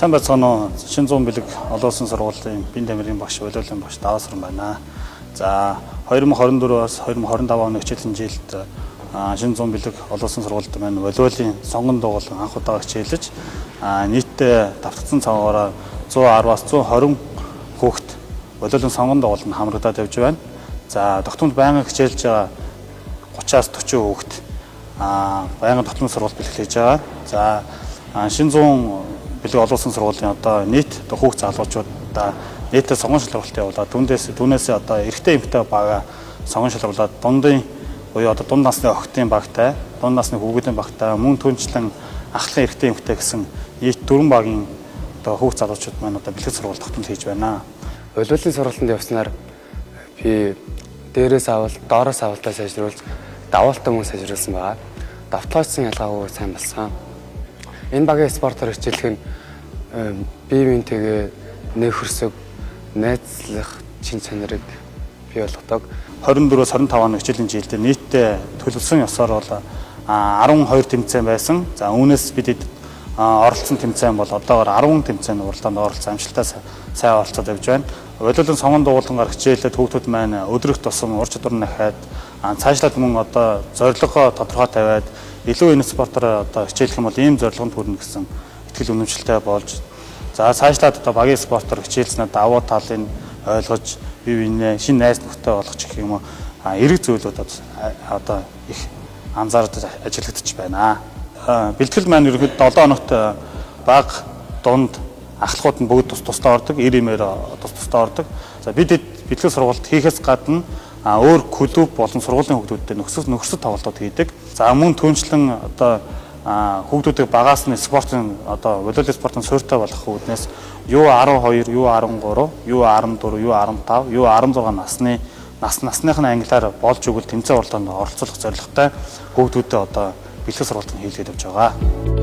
Сайн байцгаана уу. Шинэ зүүн бэлэг олон улсын сургуулийн бие тамирын багш, уйлуулын багш Даваасран байна. За 2024-аас 2025 оны хичээлийн жилд шинэ зүүн бэлэг олон улсын сургуульд маань уйлуулын сонгон дугуулан анх удаа хичээлж нийтдээ давтагдсан цагаараа 110-аас 120 хүүхэд уйлуулын сонгон дугууланд хамрагдаад явж байна. За тогтмолд байнга хичээлж байгаа 30-аас 40 хүүхэд байнгын тогтмол сургалт бэлтгэж байгаа. За шинэ зүүн бэлэг олон улсын сургуулийн одоо нийт хүүхд залуучуудаа нийтээ сонгон шалгуулалт явуулаад түүнээс одоо эрэгтэй эмэгтэй бага сонгон шалгуулад дунд насны охидын багтай, дунд насны хүүхдийн багтай, мөн түнчлэн ахлах эрэгтэй эмэгтэй гэсэн нийт 4 багийн одоо хүүхд залуучууд маань одоо бэлэг сургалт тогтмол хийж байна. Уйлуулын сургалтанд явснаар би дээрээс авал, доороос авалтаа сайжруулж, даваалтаа мөн сайжруулсан байгаа. Давтгайсан ялгаагүй сайн болсон. Энэ багийн спортоор хичээлэх нь бие биентэйгээ нөхөрсөг, найзлах чин чанарыг бий болгодог. 24-өөс 25 оны хичээлийн жилдээ нийтдээ төлөвлөсөн ёсоор бол 12 тэмцээн байсан. За үүнээс бид оролцсон тэмцээн бол одоогоор 10 тэмцээний уралдаанд оролцсон амжилттай сайн оролцоод явж байна. Уйлуулын сонгон дугуулангаар хичээлээд хүүхдүүд маань өдрөх тусам ур чадвар нь ахаад цаашлаад мөн одоо зорилгоо тодорхой тавиад илүү энэ спортоор одоо хичээлэх юм бол ийм зорилгонд хүрнэ гэсэн итгэл үнэмшилтэй болж за цаашлаад одоо багийн спортоор хичээлснээр давуу талыг ойлгож бие биенээ шинэ найз нөхдөд болгох гэх юм уу эрэг зүйлүүд одоо их анзаарч ажиллагдчих байна. Бэлтгэл маань ерөнхийдөө 7 хоногт баг, дунд, ахлахууд нь бүгд тусдаа ордог, эр имээр тусдаа ордог. За бид бэлтгэл сургалт хийхээс гадна өөр клуб болон сургуулийн хүүхдүүдтэй нөхцөл тоглолтууд хийдэг. За мөн түнчлэн одоо хүүхдүүдийг багаас нь спортын одоо волейбол спортын суурьтай болгох үүднээс U12, U13, U14, U15, U16 насныхны ангилаар болж өгөл тэмцээн уралдаанд оролцуулах зорилготой хүүхдүүдэд одоо бэлтгэл сургалтыг хийлгээд явж байгаа.